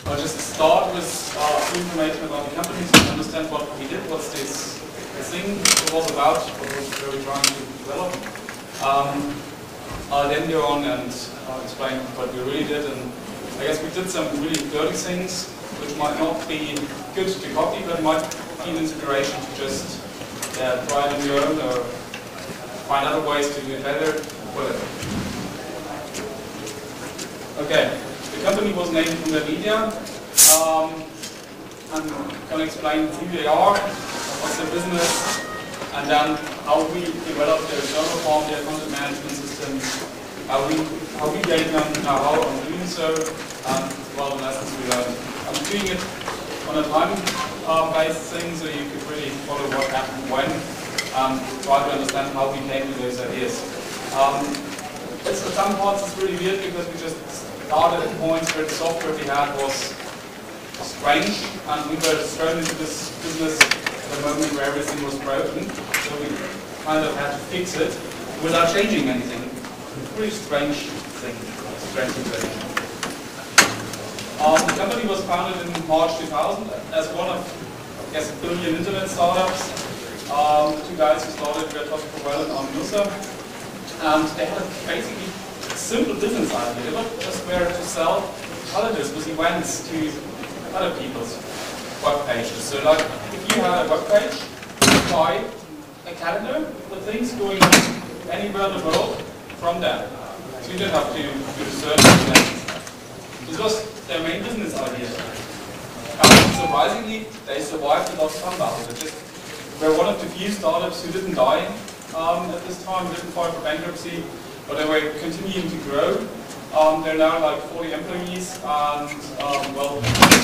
I'll just start with information about the company so you understand what we did, what's this thing was about, what we're trying to develop. I'll then go on and explain what we really did, and I guess we did some really dirty things which might not be good to copy, but might be an inspiration to just try it on your own or find other ways to do it better, whatever. Okay, the company was named HighVolumeWebbig. I'm going to explain who they are, what's their business, and then how we developed their server farm, their content management system, how we gave them know-how on doing so, and well, the lessons we learned. I'm doing it on a time-based thing, so you could really follow what happened when, and try to understand how we came to those ideas. For some parts it's really weird because we just started at points where the software we had was strange, and we were thrown into this business at a moment where everything was broken, so we kind of had to fix it without changing anything. Pretty strange thing, strange situation. The company was founded in March 2000 as one of, I guess, a billion internet startups. The two guys who started were Tosco and Arne Nusser, and they had basically a simple business idea. They looked just where to sell calendars with events to other people's web pages. So, like, if you had a web page, you buy a calendar with things going on anywhere in the world from there. So you didn't have to do research and that. This was their main business idea. Surprisingly, they survived without funding. They just were one of the few startups who didn't die at this time, didn't file for bankruptcy, but they were continuing to grow. They're now like 40 employees, and well,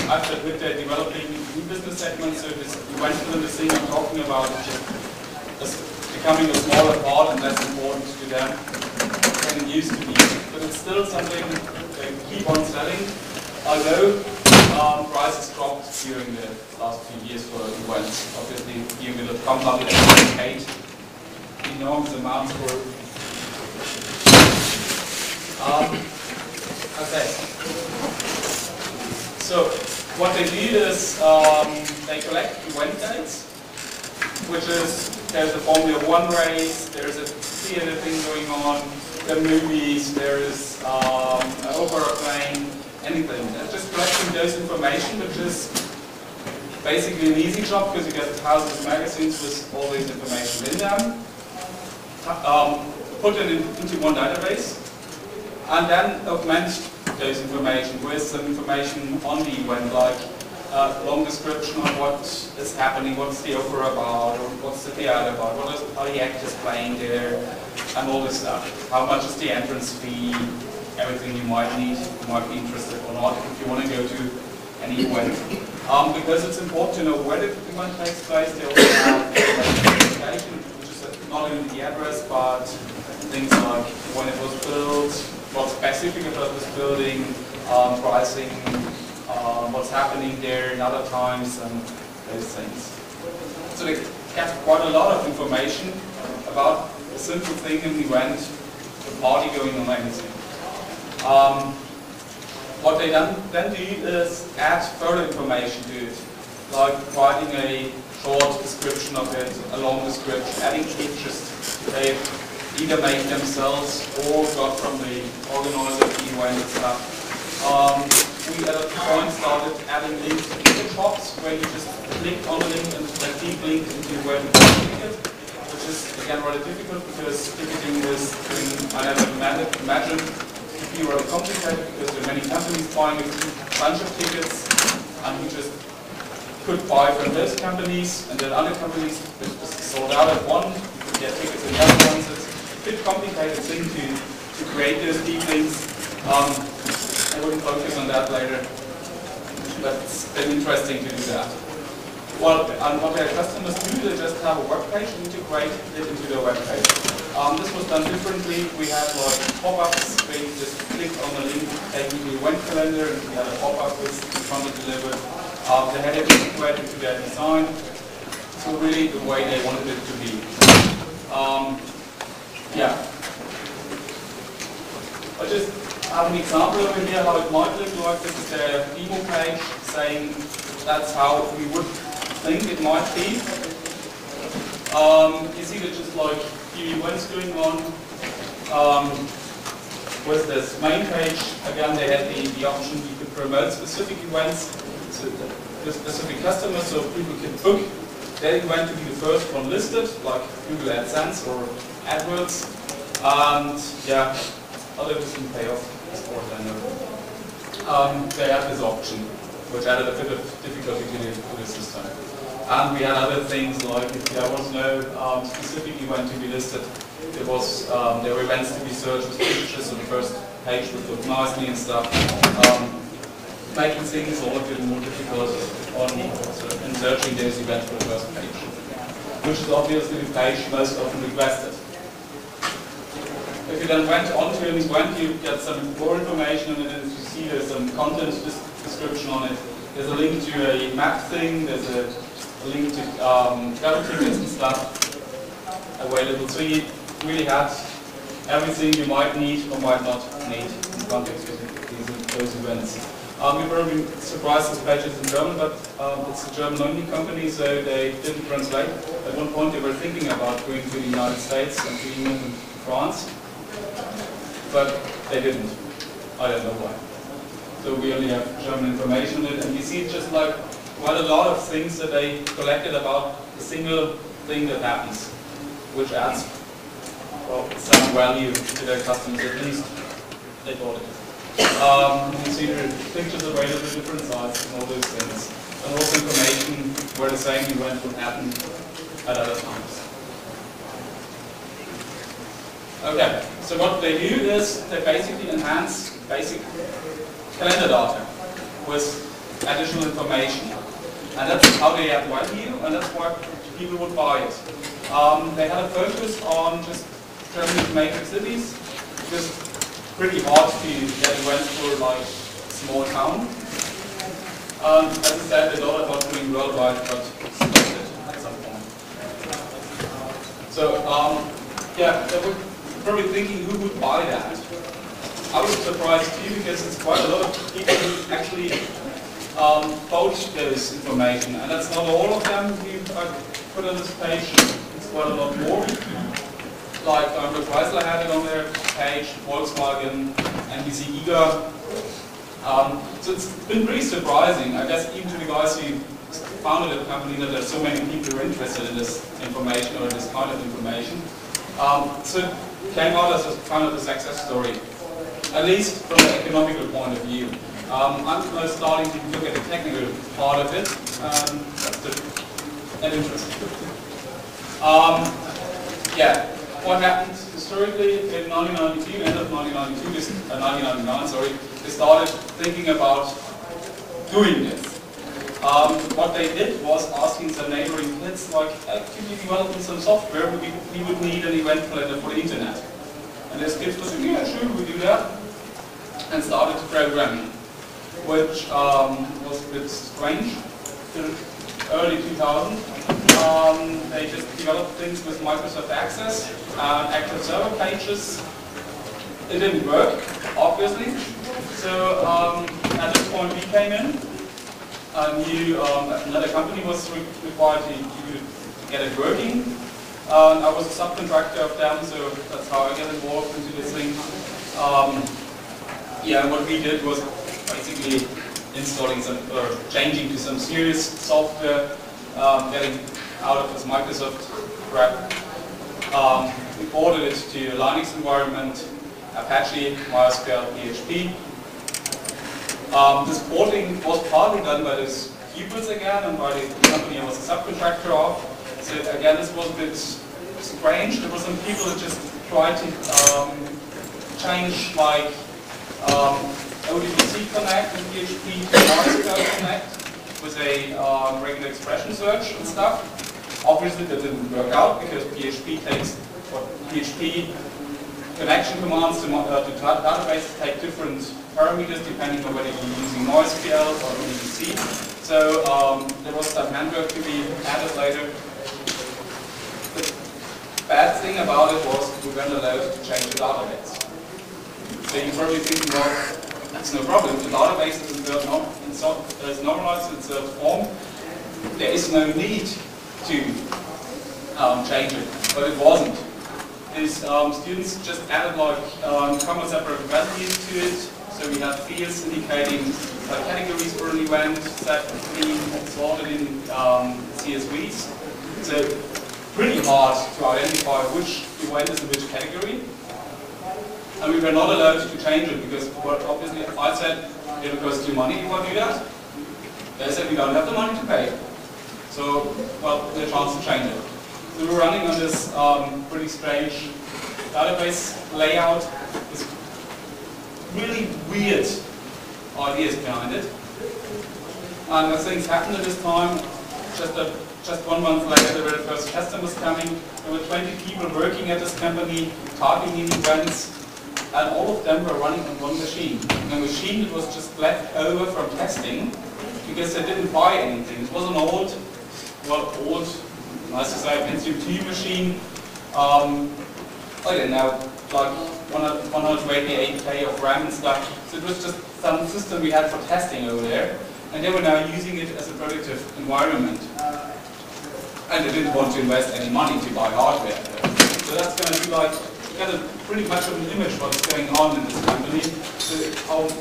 I have to admit they're developing new business segments, so this event within the thing I'm talking about is just becoming a smaller part and less important to them than it used to be. But it's still something they keep on selling, although prices dropped during the last few years for events. Obviously, you will have come up with paid enormous amounts for. Okay. So what they do is they collect event dates, which is there's a Formula 1 race, there's a theater thing going on, there are movies, there is an opera playing, anything. They're just collecting those information, which is basically an easy job because you get thousands of magazines with all this information in them. Put it into one database, and then augment those information with some information on the event, like a long description on what is happening, what's the opera about, or what's the theater about, are the actors playing there, and all this stuff. How much is the entrance fee, everything you might need, you might be interested or not if you want to go to any event. Because it's important to know where the event takes place, they also have identification, which is not only the address, but things like when it was built, what's specific about this building, pricing, what's happening there in other times, and those things. So they get quite a lot of information about a simple thing in the event, the party going on, anything. What they then do is add further information to it, like providing a short description of it, a long description, adding features they either made themselves or got from the organizer of the event and stuff. We at a point started adding links to ticket shops where you just click on the link and then deep link into where to buy a ticket, which is again rather difficult because ticketing is, I never imagined, to be rather complicated because there are many companies buying a bunch of tickets, and we just could buy from those companies, and then other companies which just sold out at one, you could get tickets in the other ones. It's a bit complicated thing to create those deep links. I wouldn't focus on that later, but it's been interesting to do that. Well, and what their customers do, they just have a web page and integrate it into their web page. This was done differently. We had like pop-ups where you just click on the link taking the event calendar, and we had a pop-up with content delivered. They had it integrated into their design, so really the way they wanted it to be. Yeah. have an example over here how it might look like. This is a demo page saying that's how we would think it might be. You see there's just like a few events going on. With this main page, again they had the option you could promote specific events to the specific customers, so people can book their event to be the first one listed, like Google AdSense or AdWords. And yeah, other doesn't pay off as far as I know. They had this option, which added a bit of difficulty to the system. And we had other things like if there was no specific event to be listed, there were events to be searched with pictures, so the first page would look nicely and stuff. Making things a little bit more difficult in searching those events for the first page, which is obviously the page most often requested. If you then went onto an event, you get some more information, and then as you see there's some content description on it. There's a link to a map thing, there's a link to travel tickets and stuff available. So you really had everything you might need or might not need in context with those events. You're probably surprised this page is in German, but it's a German-only company, so they didn't translate. At one point they were thinking about going to the United States and to England and France, but they didn't. I don't know why. So we only have German information on it, and you see just like quite a lot of things that they collected about a single thing that happens, which adds some value to their customers, at least they thought it. You see the pictures available at different sites and all those things. And also information where the same event would happen at other times. Okay, so what they do is they basically enhance basic calendar data with additional information. And that's how they add value, and that's why people would buy it. They had a focus on just Germany's major cities, because pretty hard to get events for like small town. As I said, they thought about doing worldwide, but stopped it at some point. So yeah, they were probably thinking who would buy that. I was surprised too, because it's quite a lot of people who actually bought this information, and that's not all of them who I put on this page. It's quite a lot more. Like Chrysler had it on their page, Volkswagen, NBC Giga. So it's been pretty surprising, I guess, even to the guys who founded the company, that there's so many people who are interested in this information or this kind of information. So it came out as a kind of a success story, at least from an economical point of view. I'm now starting to look at the technical part of it. That's an interest. Yeah. What happened historically in 1992, end of 1999, sorry, they started thinking about doing this. What they did was asking some neighboring kids, like, could you develop some software? We would need an event calendar for the internet. And these kids were saying, yeah, sure, we do that. And started programming, which was a bit strange. Early 2000, they just developed things with Microsoft Access and active server pages. It didn't work, obviously. So at this point we came in. Another company was required to get it working. I was a subcontractor of them, so that's how I got involved into this thing. Yeah, what we did was basically installing some, or changing to some serious software, getting out of this Microsoft crap. We ported it to a Linux environment, Apache, MySQL, PHP. This porting was partly done by this Qubits again, and by the company I was a subcontractor of. So again, this was a bit strange. There were some people that just tried to change like ODBC Connect and PHP to MySQL Connect with a regular expression search and stuff. Obviously that didn't work out because PHP takes, what PHP connection commands to databases take different parameters depending on whether you're using MySQL or ODBC. So there was some handwork to be added later. The bad thing about it was we weren't allowed to change the database. So you're probably thinking, well, that's no problem. The database is normalized in certain form. There is no need to change it, but it wasn't. These students just added like couple separate values to it. So we had fields indicating categories for an event that being sorted in CSVs. So pretty hard to identify which event is in which category. And we were not allowed to change it because, well, obviously I said it costs you money if I do that. They said we don't have the money to pay. So, well, no chance to change it. So we're running on this pretty strange database layout. There's really weird ideas behind it. And as things happened at this time, just 1 month later, there were the first customers coming. There were 20 people working at this company, targeting events, and all of them were running on one machine. And the machine that was just left over from testing because they didn't buy anything. It was an old, nice to say, Pentium 2 machine. I don't know, like 128K of RAM and stuff. So it was just some system we had for testing over there. And they were now using it as a productive environment. And they didn't want to invest any money to buy hardware. So that's going to be like, you get a pretty much of an image of what's going on in this company. So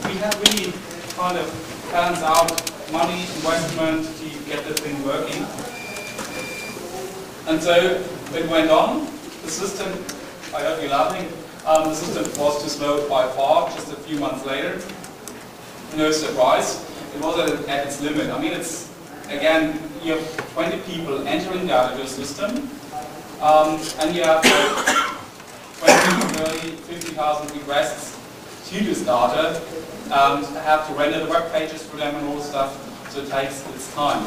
we have really kind of balanced out money, investment to get the thing working. And so it went on. The system, I heard you laughing, the system was too slow by far just a few months later. No surprise. It was at its limit. I mean, it's, again, you have 20 people entering data to a system, and you have 20, 30, 50,000 requests to this data, and have to render the web pages for them and all the stuff, so it takes its time.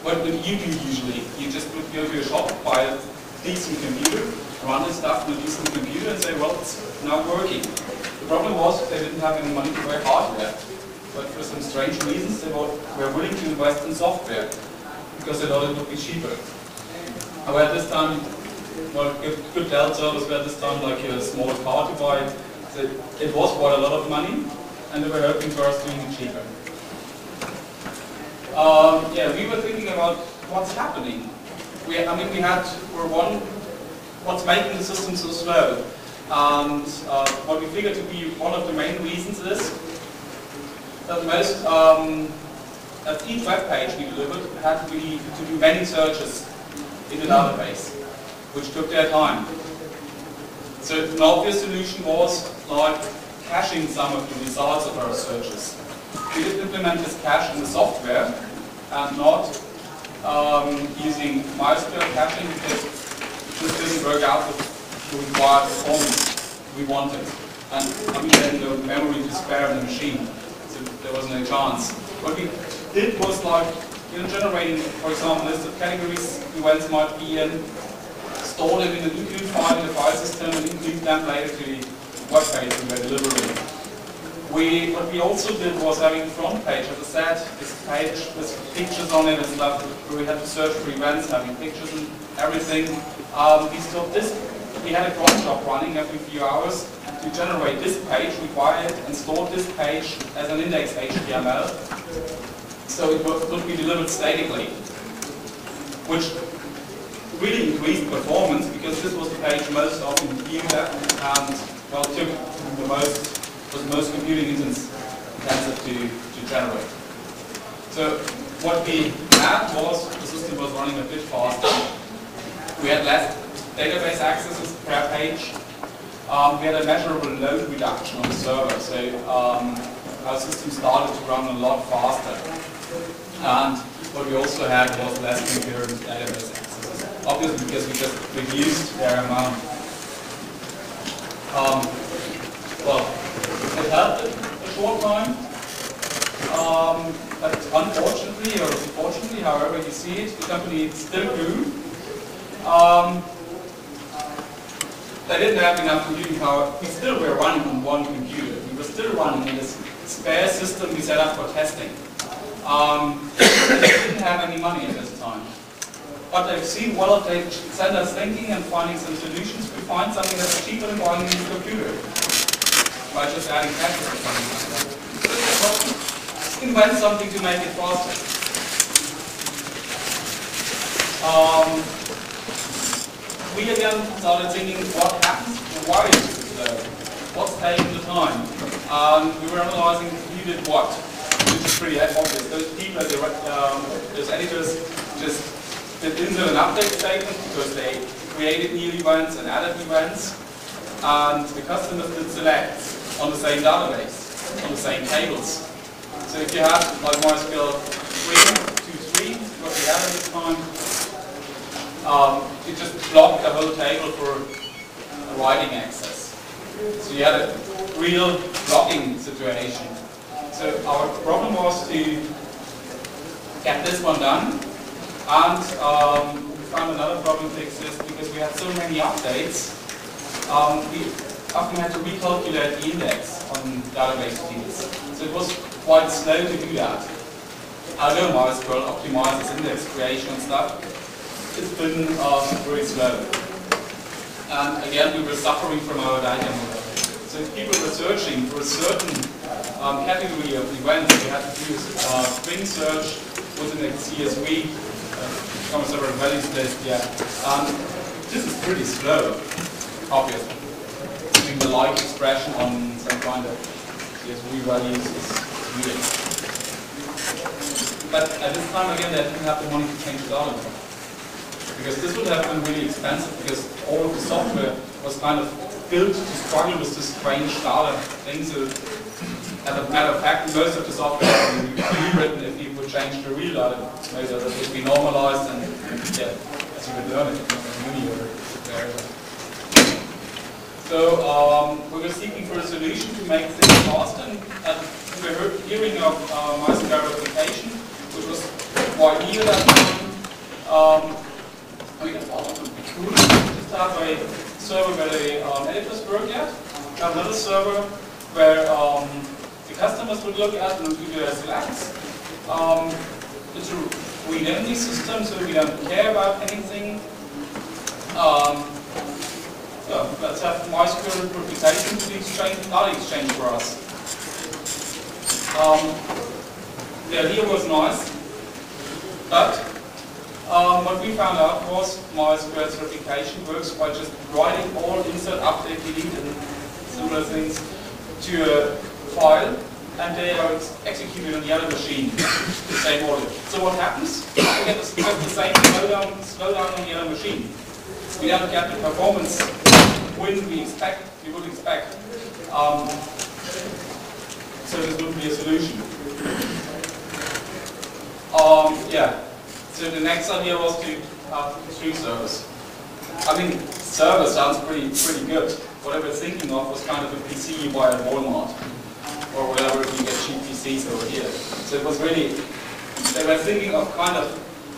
What would you do usually? You just would go to a shop, buy a decent computer, run this stuff on a decent computer, and say, well, it's not working. The problem was they didn't have any money to buy hardware. But for some strange reasons, they were willing to invest in software because they thought it would be cheaper. However, this time, well, good Dell servers were this time like a small car to buy. So it was quite a lot of money, and they were hoping for us doing it cheaper. Yeah, we were thinking about what's happening. What's making the system so slow? And what we figured to be one of the main reasons is that each web page we delivered had to do many searches in the database, which took their time. So an obvious solution was like caching some of the results of our searches. We did implement this cache in the software and not using MySQL caching because it just didn't work out with the required performance we wanted. And we had no memory to spare in the machine. There was no chance. What we did was like, generating, for example, a list of categories events might be in, store them in an include file in the file system, and include them later to the web page we were delivering. What we also did was having the front page, as I said, this page with pictures on it and stuff, where we had to search for events, having pictures and everything. We had a cron job running every few hours to generate this page, required and stored this page as an index HTML, so it would be delivered statically, which really increased performance because this was the page most often viewed and well took was most computing intensive to generate. So what we had was the system was running a bit faster. We had less database accesses per page. We had a measurable load reduction on the server, so our system started to run a lot faster. And what we also had was less concurrent database accesses, obviously because we just reduced their amount. Well, it helped a short time, but unfortunately, or fortunately, however you see it, the company still grew. They didn't have enough computing power. We still were running on one computer. We were still running in this spare system we set up for testing. They didn't have any money at this time. But they've seen, well, if they send us thinking and finding some solutions, we find something that's cheaper than buying a new computer. by just adding patches or something like that. Just invent something to make it faster. We again started thinking what happens, why is it slow? What's taking the time? We were analyzing who did what, which is pretty obvious. Those people, those editors, just did insert and update statements because they created new events and added events, and the customers did selects on the same database, on the same tables. So if you have like MySQL 3, what we had at the time, it just blocked the whole table for writing access. So you had a real blocking situation. So our problem was to get this one done, and we found another problem to exist because we had so many updates. We often had to recalculate the index on database fields. So it was quite slow to do that. Although MySQL optimizes index creation and stuff, it's been very slow. And again, we were suffering from our data model. So if people were searching for a certain category of events, we had to do a string search within a CSV, common several values list, yeah. This is pretty slow, obviously. Doing the like expression on some kind of CSV values is weird. But at this time, again, they didn't have the money to change the data model. Because this would have been really expensive because all of the software was kind of built to struggle with this strange data thing. So, as a matter of fact, most of the software would be rewritten if you would change the real data. Maybe that would be normalized and, yeah, as you would learn it in uni or wherever. So, we were seeking for a solution to make things faster, and we were hearing of MySQL replication, which was quite new at that time. We can follow it would be cool. Just have a server where the editors work at, have another server where the customers would look at and do their selects. It's a read-only system, so we don't care about anything. So let's have MySQL replication to the exchange, data exchange for us. The idea was nice, but what we found out was MySQL's replication works by just writing all insert, update, delete, and similar things to a file, and they are executed on the other machine, the same order. So what happens? We get just the same slowdown on the other machine. We don't get the performance win we would expect. So this would be a solution. Yeah. So the next idea was to have 3 servers. I mean, server sounds pretty good. What I was thinking of was kind of a PC you buy at Walmart, or whatever you get cheap PCs over here. So it was really, they were thinking of kind of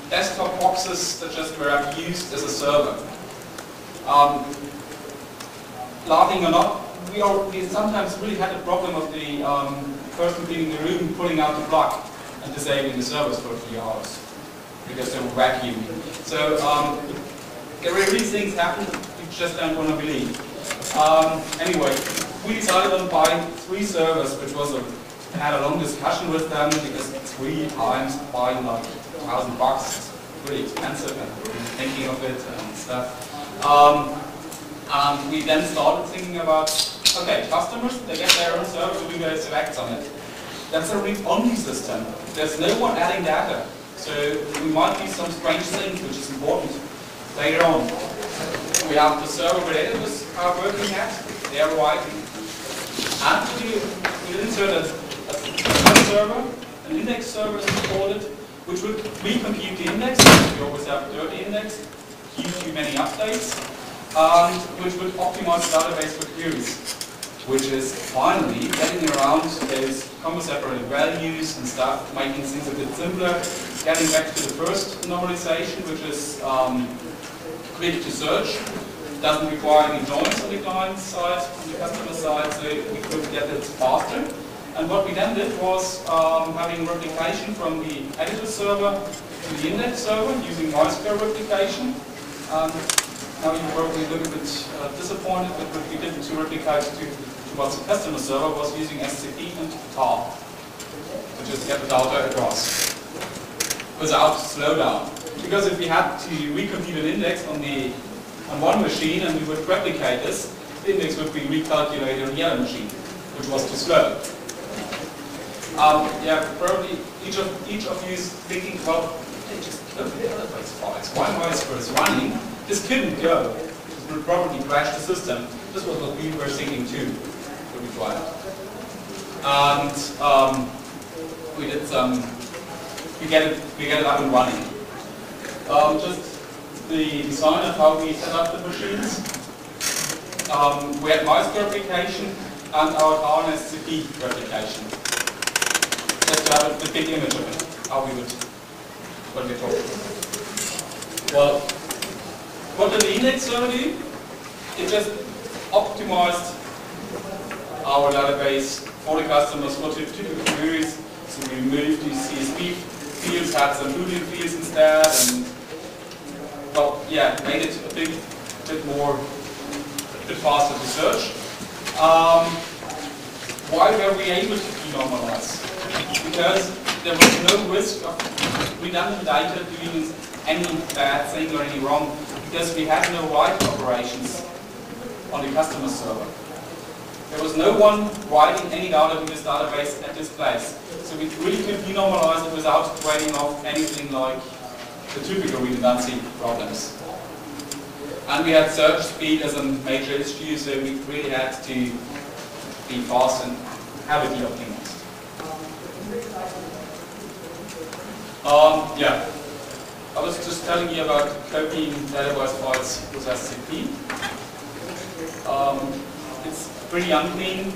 desktop boxes that just were used as a server. Laughing or not, we sometimes really had a problem of the person cleaning the room pulling out the plug and disabling the servers for a few hours, because they were vacuuming. So there were really things happen you just don't want to believe. Anyway, we decided on buying 3 servers, which was had a long discussion with them because 3 times buying like $1,000 is really expensive, and we were thinking of it and stuff. We then started thinking about, okay, customers, they get their own server, so we get selects on it. That's a read-only system. There's no one adding data. So we might do some strange things, which is important later on. We have the server where editors are working at, they are writing. And we insert a server, an index server is imported, which would recompute the index. We always have a dirty index, keep too many updates, which would optimize the database for queries, which is finally getting around those comma-separated values and stuff, making things a bit simpler. Getting back to the first normalization, which is quick to search, doesn't require any joins on the client side, on the customer side, so we could get it faster. And what we then did was having replication from the editor server to the index server using MySQL replication. Now you probably look a bit disappointed with what we did to replicate to was the customer server was using SCP and tar to just get the data across without slowdown. Because if we had to recompute an index on one machine and we would replicate this, the index would be recalculated on the other machine, which was too slow. Yeah, probably each of you is thinking, well, they just killed the database files. Why MySQL is running? This couldn't go. This would probably crash the system. This was what we were thinking too when we tried. And we did we get it up and running. Just the design of how we set up the machines. We had MySQL replication and our RNSCP replication. Just to have the big image of it, how we would, when we talk. Well, what did the index server do? It just optimized our database for the customers for typical queries. So we removed these CSV fields, had some Boolean fields instead, and well, yeah, made it a bit faster to search. Why were we able to denormalize? Because there was no risk of redundant data doing any bad thing or any wrong, because we had no write operations on the customer server. There was no one writing any data to this database at this place. So we really could denormalize it without draining off anything like the typical redundancy problems. And we had search speed as a major issue, so we really had to be fast and heavily optimized. Yeah, I was just telling you about copying database files with SCP. It's pretty unclean,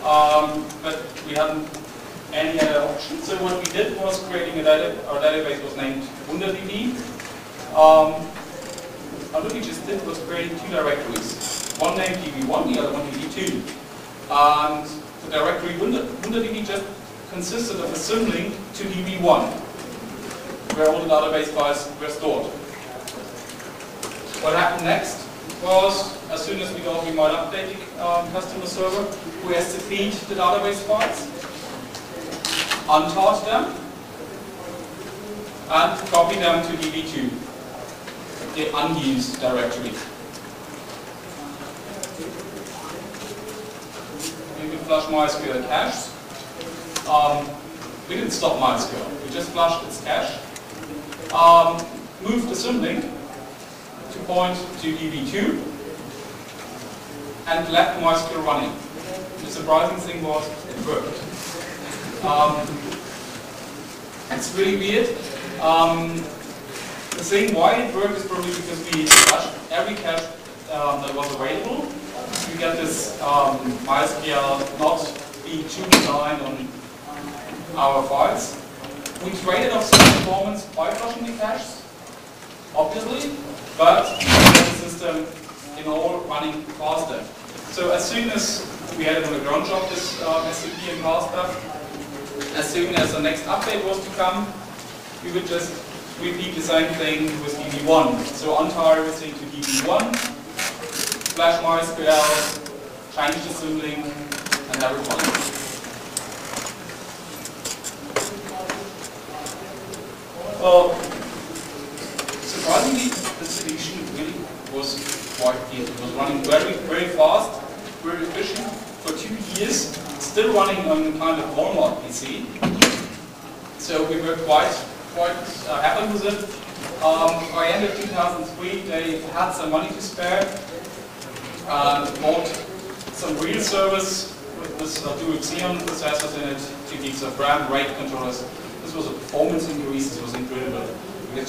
but we hadn't any other option. So what we did was creating our database was named WunderDB. And what we just did was creating two directories. One named DB1, the other one DB2. And the directory WunderDB just consisted of a symlink to DB1, where all the database files were stored. What happened next was, as soon as we thought we might update the customer server, we SCP'd the database files, untarred them, and copied them to DB2, the unused directory. We could flush MySQL cache. We didn't stop MySQL, we just flushed its cache. Moved the symlink to point to DB2 and left MySQL running. The surprising thing was it worked. It's really weird. The thing why it worked is probably because we flushed every cache that was available. You get this MySQL not being too designed on our files. We traded off some performance by flushing the caches, obviously, but we get the system in all running faster. So as soon as we had it on the ground job, this SCP and car stuff, as soon as the next update was to come, we would just repeat the same thing with DB1. So untar everything to DB1, flash MySQL, change the symlink, and have it running. Well, surprisingly, the solution really was quite clear. It was running very, very fast, very efficient for 2 years, still running on kind of Walmart PC. So we were quite happy with it. By the end of 2003, they had some money to spare and bought some real servers with this dual Xeon processors in it, 2 gigs of RAM, RAID controllers. This was a performance increase. This was incredible. We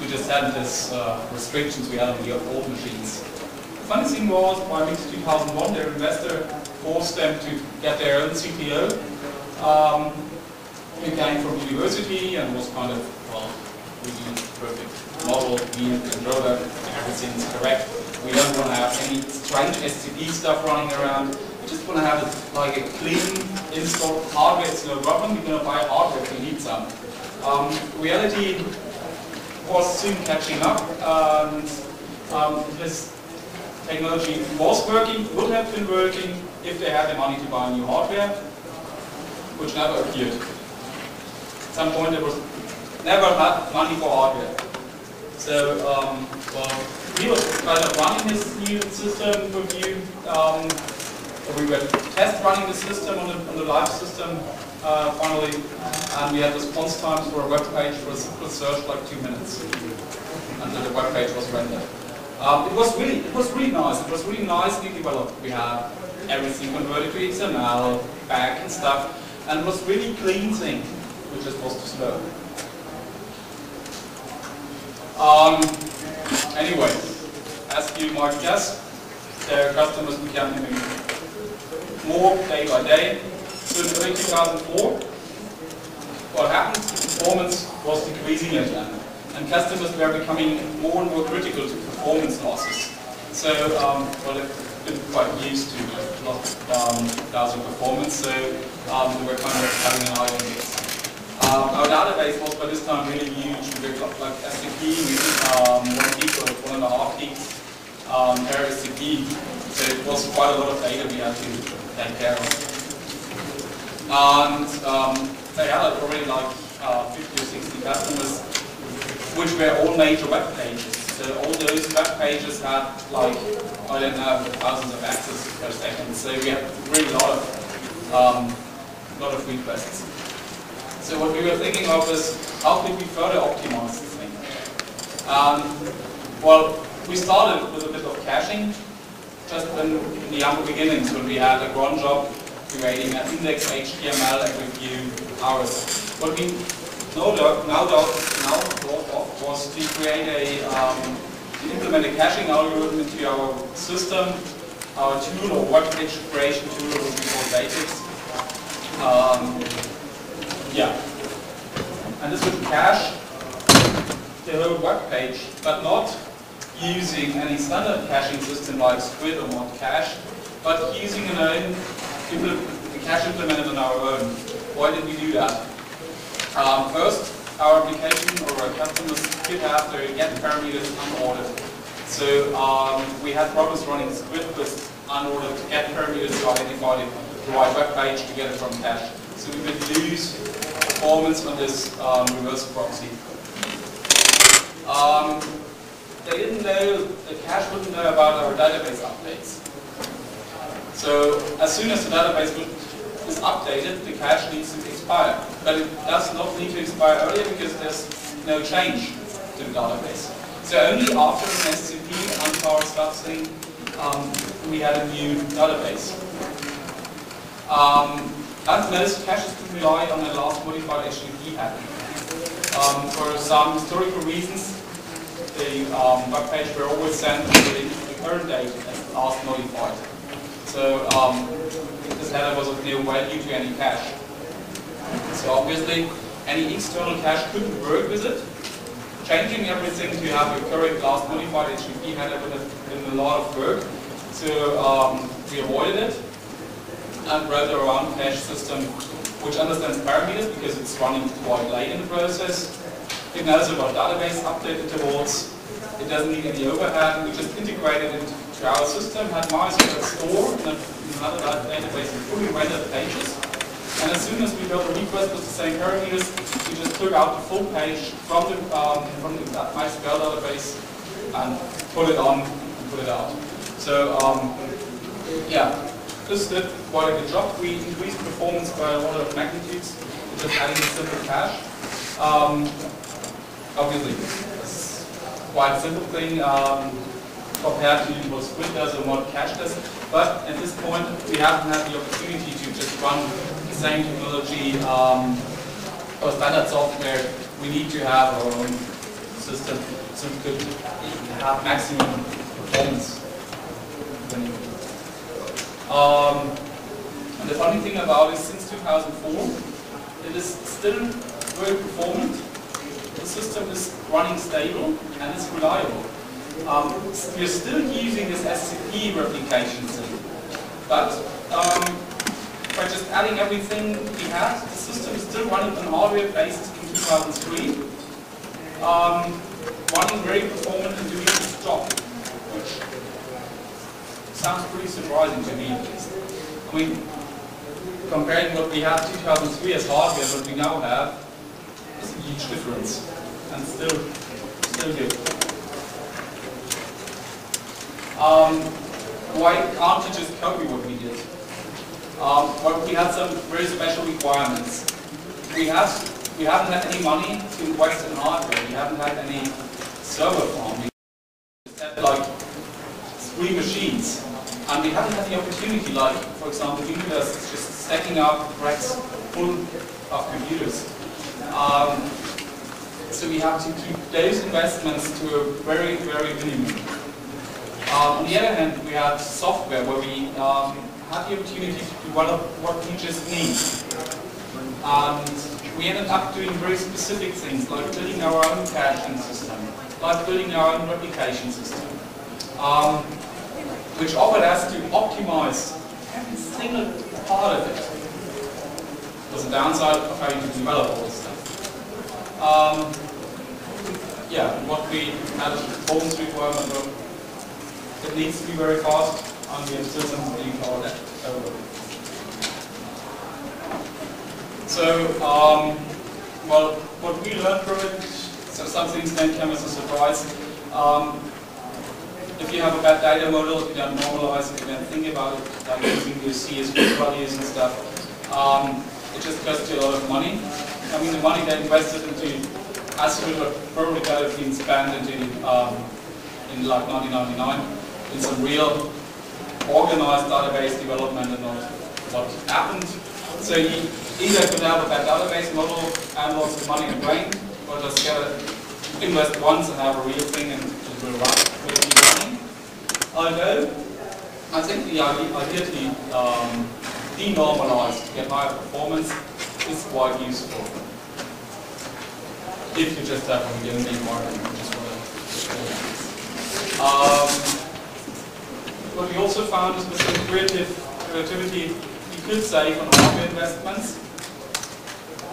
just had this restrictions we had on the old machines. The funny thing was, by mid-2001, their investor forced them to get their own CTO. He came from university and was kind of, well, really perfect model, mean controller, everything is correct. We don't want to have any strange SCP stuff running around. We just want to have it like a clean installed hardware. It's no problem. We're going to buy hardware if we need some. Reality was soon catching up, and this technology was working, would have been working if they had the money to buy new hardware, which never appeared. At some point there was never had money for hardware. So, well, he was kind of running his new system review. We were test running the system on the live system finally, and we had response times for a web page for a simple search like 2 minutes until the web page was rendered. It was really nice. It was really nicely developed. We had everything converted to XML, back and stuff, and it was really clean thing, which just was too slow. Anyway, as you might guess, their customers became more day by day. So in early 2004, what happened? Performance was decreasing again, and customers were becoming more and more critical to performance losses. So, well, they've been quite used to loss of performance, so they were kind of having an eye on this. Our database was by this time really huge. We were like SCP, we did 1 gig or 1.5 gigs per SCP, so it was quite a lot of data we had to take care of. And they had already like 50 or 60 customers, which were all major web pages. So all those web pages had like, I don't know, thousands of access per second. So we had really a lot of requests. So what we were thinking of is, how could we further optimize this thing? Well, we started with a bit of caching, just in the younger beginnings when we had a grunt job creating an index HTML every few hours. What we now thought of was to create to implement a caching algorithm into our system, our tool or web page creation tool, which we call Datix. Yeah, and this would cache the whole web page, but not using any standard caching system like Squid or Modcache, but using a cache implemented on our own. Why did we do that? First, our application or our customers could have their get parameters unordered. So we had problems running Squid with unordered get parameters to identify the right web page to get it from cache. So we would lose performance on this reverse proxy. They didn't know, the cache wouldn't know about our database updates. So as soon as the database is updated, the cache needs to expire. But it does not need to expire earlier because there's no change to the database. So only after an SCP untar stuff thing, we had a new database. And most caches could rely on the last modified HTTP header. For some historical reasons, the web page were always sent with the current date as last modified. So this header was of no value to any cache. So obviously, any external cache couldn't work with it. Changing everything to have a correct last modified HTTP header would have been a lot of work. So we avoided it and wrote a round cache system which understands parameters because it's running quite late in the process. It knows about database update intervals. It doesn't need any overhead. We just integrated it into our system, had MySQL store in another database and fully rendered pages. And as soon as we got a request with the same parameters, we just took out the full page from the MySQL database and put it on and put it out. So yeah, this did quite a good job. We increased performance by a lot of magnitudes, just adding a simple cache. Obviously, it's quite a simple thing compared to what Squid does or what Cache does. But at this point, we haven't had the opportunity to just run the same technology or standard software. We need to have our own system so we could have maximum performance. And the funny thing about it, since 2004, it is still very performant. The system is running stable and it's reliable. We're still using this SCP replication thing, but by just adding everything we had, the system is still running on hardware basis in 2003, running very performant and doing its job, which sounds pretty surprising to me at least. I mean, comparing what we had 2003 as hardware, what we now have, is a huge difference, and still good. Why can't you just copy what we did? Well, we had some very special requirements. We haven't had any money to invest in hardware. We haven't had any server farm. We just had like 3 machines, and we haven't had the opportunity, like for example, universities just stacking up racks full of computers. So we have to keep those investments to a very, very minimum. On the other hand, we had software where we had the opportunity to develop what we just need. And we ended up doing very specific things, like building our own caching system, like building our own replication system, which offered us to optimize every single part of it. There's a downside of having to develop all this stuff. Yeah, what we had as a performance requirement, well, it needs to be very fast, and we have still some being power left over. So, well, what we learned from it, so some things don't come as a surprise. If you have a bad data model, if you don't normalize it, if you don't think about it, like using your CSV values and stuff, it just costs you a lot of money. I mean, the money they invested into Azure probably could have been spent into, in like 1999, in some real organized database development and not what happened. So you either could have a bad database model and lots of money in brain, or just invest once and have a real thing and it will run, will be running. Although, I think the idea to denormalize, to get higher performance, is quite useful. If you just have a given environment, which is what we also found is with some creativity, you could save on hardware investments,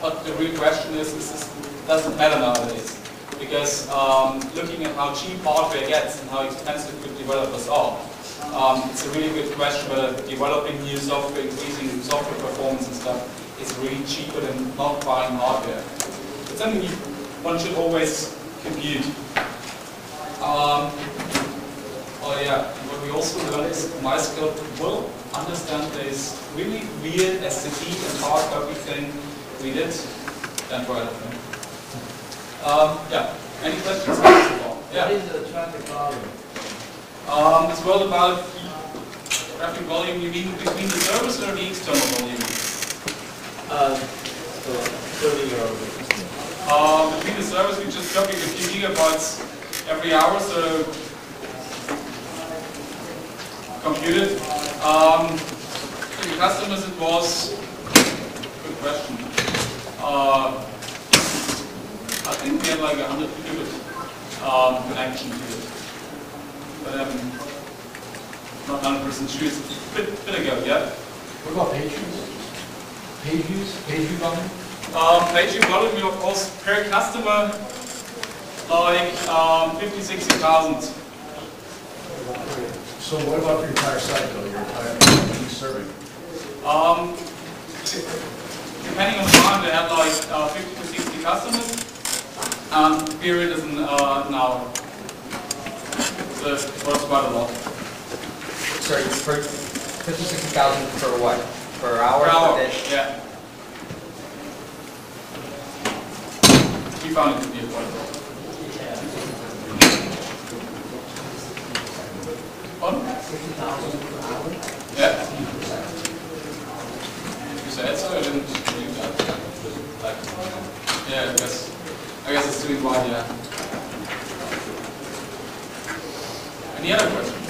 but the real question is this doesn't matter nowadays, because looking at how cheap hardware gets and how expensive good developers are, it's a really good question whether developing new software, increasing software performance and stuff is really cheaper than not buying hardware. It's something one should always compute. Oh yeah, what we also learned is MySQL will understand this really weird SCP and hard copy thing we did. Don't worry about it. Yeah, any questions? Yeah. What is the traffic volume? It's well about traffic volume. You mean between the servers or the external volume? So 30 or between the servers, we just copy a few gigabytes every hour, so computed. For the customers, it was good question. I think we had like 100 gigabit connection to it, but I'm not 100% sure. It's a bit ago, yeah. What about page views? Page views? Page view volume? Page view volume, we of course per customer like 50,000-60,000. So what about your entire site though? Your entire serving? Depending on the time, they had like 50 to 60 customers. And period is an hour. So it works quite a lot. Sorry, for 50,000, 60,000 for what? Per hour? Per hour, yeah. We found it to be quite a lot. Pardon? 50,000 per hour? Yeah. You said so, I didn't believe that. Like, yeah, I guess it's doing well, yeah. Any other questions?